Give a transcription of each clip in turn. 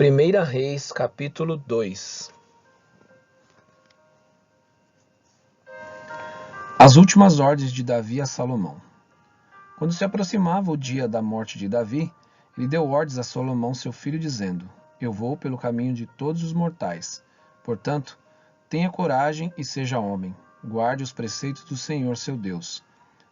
1 Reis, capítulo 2. As últimas ordens de Davi a Salomão. Quando se aproximava o dia da morte de Davi, ele deu ordens a Salomão seu filho, dizendo: Eu vou pelo caminho de todos os mortais. Portanto, tenha coragem e seja homem. Guarde os preceitos do Senhor seu Deus,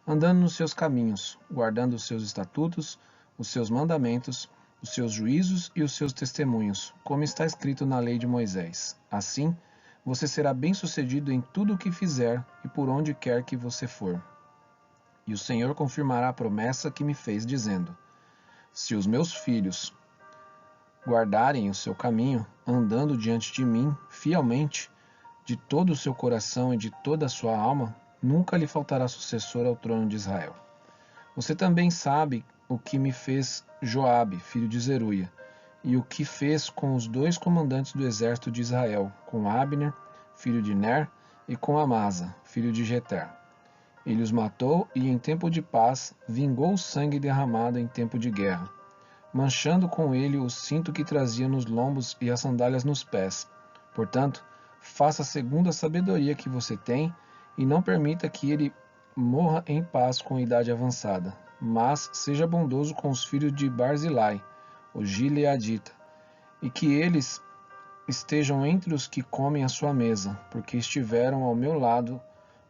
andando nos seus caminhos, guardando os seus estatutos, os seus mandamentos, os seus juízos e os seus testemunhos, como está escrito na lei de Moisés. Assim, você será bem-sucedido em tudo o que fizer e por onde quer que você for. E o Senhor confirmará a promessa que me fez, dizendo: Se os meus filhos guardarem o seu caminho, andando diante de mim fielmente, de todo o seu coração e de toda a sua alma, nunca lhe faltará sucessor ao trono de Israel. Você também sabe o que me fez Joabe, filho de Zeruia, e o que fez com os dois comandantes do exército de Israel, com Abner, filho de Ner, e com Amasa, filho de Jeter. Ele os matou e, em tempo de paz, vingou o sangue derramado em tempo de guerra, manchando com ele o cinto que trazia nos lombos e as sandálias nos pés. Portanto, faça segundo a sabedoria que você tem, e não permita que ele morra em paz com idade avançada, mas seja bondoso com os filhos de Barzilai, o gileadita, e que eles estejam entre os que comem à sua mesa, porque estiveram ao meu lado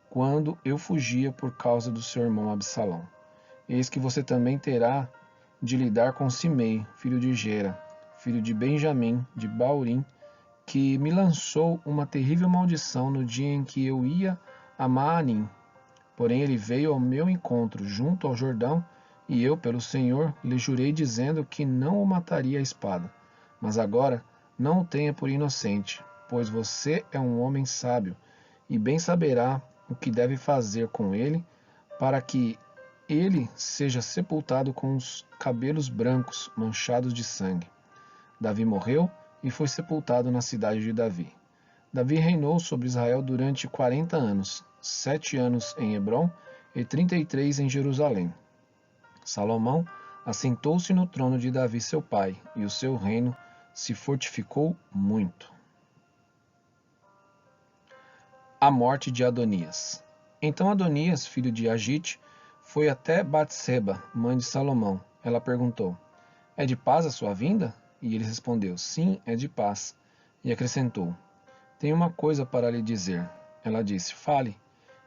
quando eu fugia por causa do seu irmão Absalão. Eis que você também terá de lidar com Simei, filho de Gera, filho de Benjamim, de Baurim, que me lançou uma terrível maldição no dia em que eu ia a Maanim. Porém ele veio ao meu encontro junto ao Jordão, e eu, pelo Senhor, lhe jurei dizendo que não o mataria à espada. Mas agora não o tenha por inocente, pois você é um homem sábio, e bem saberá o que deve fazer com ele, para que ele seja sepultado com os cabelos brancos, manchados de sangue. Davi morreu e foi sepultado na cidade de Davi. Davi reinou sobre Israel durante 40 anos, 7 anos em Hebrom e 33 em Jerusalém. Salomão assentou-se no trono de Davi seu pai, e o seu reino se fortificou muito. A morte de Adonias. Então Adonias, filho de Agite, foi até Batseba, mãe de Salomão. Ela perguntou: É de paz a sua vinda? E ele respondeu: Sim, é de paz. E acrescentou: Tenho uma coisa para lhe dizer. Ela disse: Fale.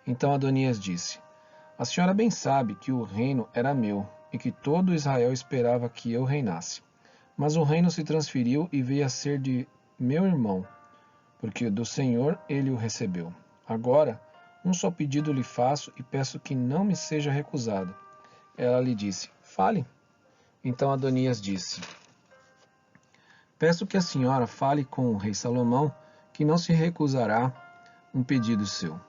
Então Adonias disse: A senhora bem sabe que o reino era meu e que todo Israel esperava que eu reinasse. Mas o reino se transferiu e veio a ser de meu irmão, porque do Senhor ele o recebeu. Agora, um só pedido lhe faço e peço que não me seja recusado. Ela lhe disse: Fale. Então Adonias disse: Peço que a senhora fale com o rei Salomão, que não se recusará um pedido seu,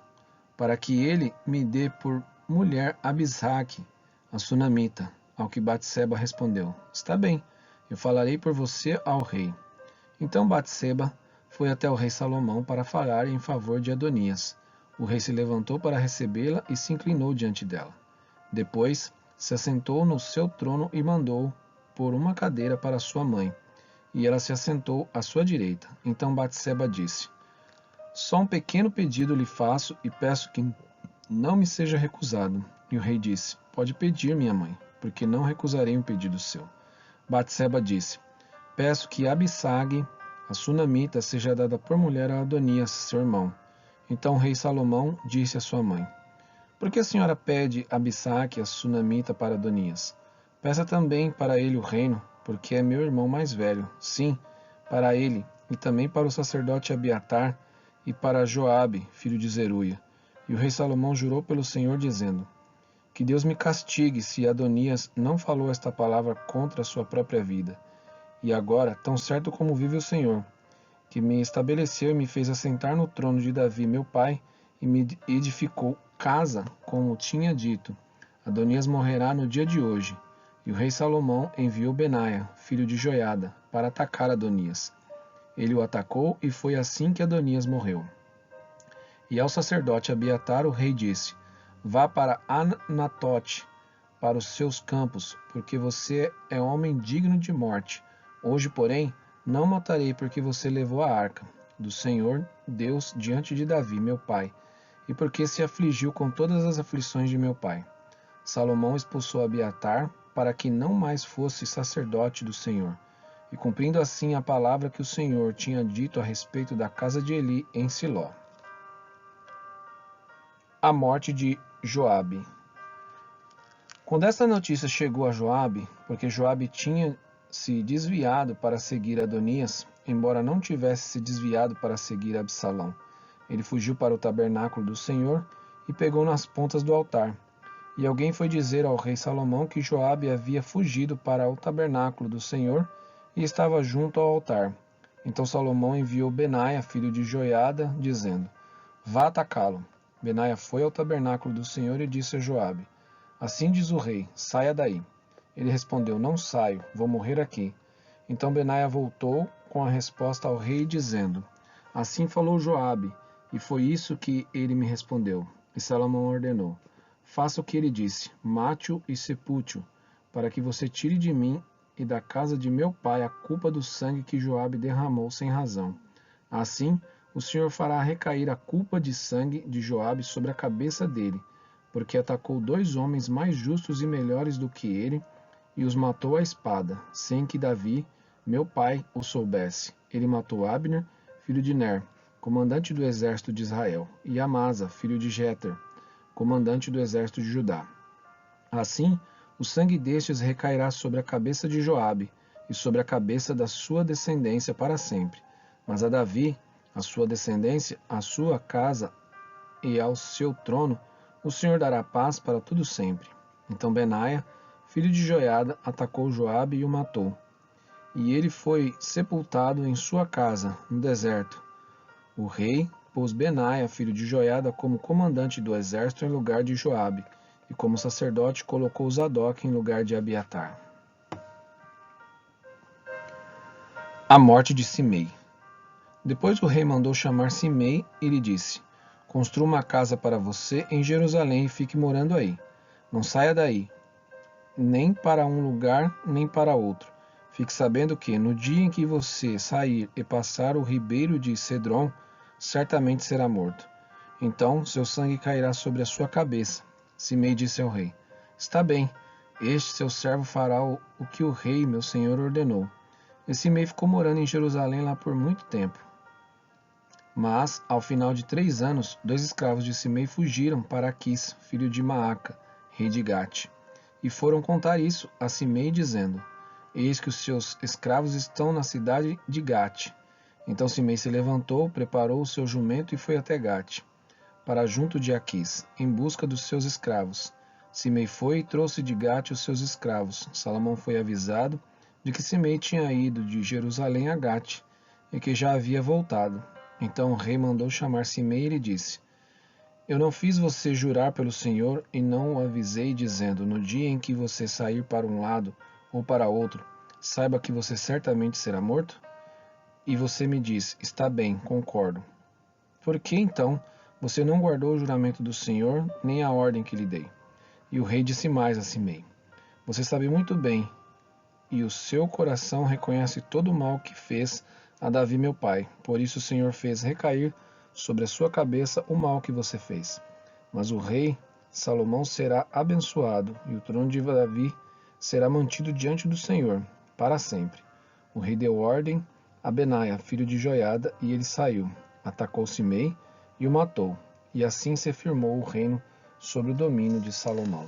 para que ele me dê por mulher Abisaque, a sunamita. Ao que Batseba respondeu: Está bem, eu falarei por você ao rei. Então Batseba foi até o rei Salomão para falar em favor de Adonias. O rei se levantou para recebê-la e se inclinou diante dela. Depois se assentou no seu trono e mandou pôr uma cadeira para sua mãe, e ela se assentou à sua direita. Então Batseba disse: Só um pequeno pedido lhe faço e peço que não me seja recusado. E o rei disse: Pode pedir, minha mãe, porque não recusarei um pedido seu. Batseba disse: Peço que Abisag, a sunamita, seja dada por mulher a Adonias, seu irmão. Então o rei Salomão disse à sua mãe: Por que a senhora pede Abisag, a sunamita, para Adonias? Peça também para ele o reino, porque é meu irmão mais velho. Sim, para ele, e também para o sacerdote Abiatar, e para Joabe, filho de Zeruia. E o rei Salomão jurou pelo Senhor, dizendo: Que Deus me castigue se Adonias não falou esta palavra contra a sua própria vida. E agora, tão certo como vive o Senhor, que me estabeleceu e me fez assentar no trono de Davi, meu pai, e me edificou casa, como tinha dito, Adonias morrerá no dia de hoje. E o rei Salomão enviou Benaia, filho de Joiada, para atacar Adonias. Ele o atacou e foi assim que Adonias morreu. E ao sacerdote Abiatar o rei disse: Vá para Anatote, para os seus campos, porque você é homem digno de morte. Hoje, porém, Não matarei porque você levou a arca do Senhor Deus diante de Davi, meu pai, e porque se afligiu com todas as aflições de meu pai. Salomão expulsou Abiatar para que não mais fosse sacerdote do Senhor, e cumprindo assim a palavra que o Senhor tinha dito a respeito da casa de Eli em Siló. A morte de Joabe. Quando esta notícia chegou a Joabe, porque Joabe tinha se desviado para seguir Adonias, embora não tivesse se desviado para seguir Absalão, ele fugiu para o tabernáculo do Senhor e pegou nas pontas do altar. E alguém foi dizer ao rei Salomão que Joabe havia fugido para o tabernáculo do Senhor e estava junto ao altar. Então Salomão enviou Benaia, filho de Joiada, dizendo: Vá atacá-lo. Benaia foi ao tabernáculo do Senhor e disse a Joabe: Assim diz o rei, saia daí. Ele respondeu: Não saio, vou morrer aqui. Então Benaia voltou com a resposta ao rei, dizendo: Assim falou Joabe, e foi isso que ele me respondeu. E Salomão ordenou: Faça o que ele disse, mate-o e sepulte-o, para que você tire de mim e da casa de meu pai a culpa do sangue que Joabe derramou sem razão. Assim, o Senhor fará recair a culpa de sangue de Joabe sobre a cabeça dele, porque atacou 2 homens mais justos e melhores do que ele, e os matou à espada, sem que Davi, meu pai, o soubesse. Ele matou Abner, filho de Ner, comandante do exército de Israel, e Amasa, filho de Jeter, comandante do exército de Judá. Assim, o sangue destes recairá sobre a cabeça de Joabe e sobre a cabeça da sua descendência para sempre. Mas a Davi, a sua descendência, a sua casa e ao seu trono, o Senhor dará paz para tudo sempre. Então Benaia, filho de Joiada, atacou Joabe e o matou. E ele foi sepultado em sua casa, no deserto. O rei pôs Benaia, filho de Joiada, como comandante do exército em lugar de Joabe, e como sacerdote colocou Zadok em lugar de Abiatar. A morte de Simei. Depois o rei mandou chamar Simei e lhe disse: Construa uma casa para você em Jerusalém e fique morando aí. Não saia daí, nem para um lugar, nem para outro. Fique sabendo que, no dia em que você sair e passar o ribeiro de Cedron, certamente será morto. Então seu sangue cairá sobre a sua cabeça. Simei disse ao rei: Está bem, este seu servo fará o que o rei, meu senhor, ordenou. E Simei ficou morando em Jerusalém lá por muito tempo. Mas, ao final de 3 anos, 2 escravos de Simei fugiram para Aquis, filho de Maaca, rei de Gate, e foram contar isso a Simei, dizendo: Eis que os seus escravos estão na cidade de Gate. Então Simei se levantou, preparou o seu jumento e foi até Gate, para junto de Aquis, em busca dos seus escravos. Simei foi e trouxe de Gate os seus escravos. Salomão foi avisado de que Simei tinha ido de Jerusalém a Gate, e que já havia voltado. Então o rei mandou chamar Simei e lhe disse: Eu não fiz você jurar pelo Senhor e não o avisei, dizendo: No dia em que você sair para um lado ou para outro, saiba que você certamente será morto? E você me diz: Está bem, concordo. Por que então você não guardou o juramento do Senhor, nem a ordem que lhe dei? E o rei disse mais a Simei: Você sabe muito bem, e o seu coração reconhece todo o mal que fez a Davi meu pai. Por isso o Senhor fez recair sobre a sua cabeça o mal que você fez. Mas o rei Salomão será abençoado, e o trono de Davi será mantido diante do Senhor, para sempre. O rei deu ordem a Benaia, filho de Joiada, e ele saiu, atacou Simei e o matou. E assim se firmou o reino sob o domínio de Salomão.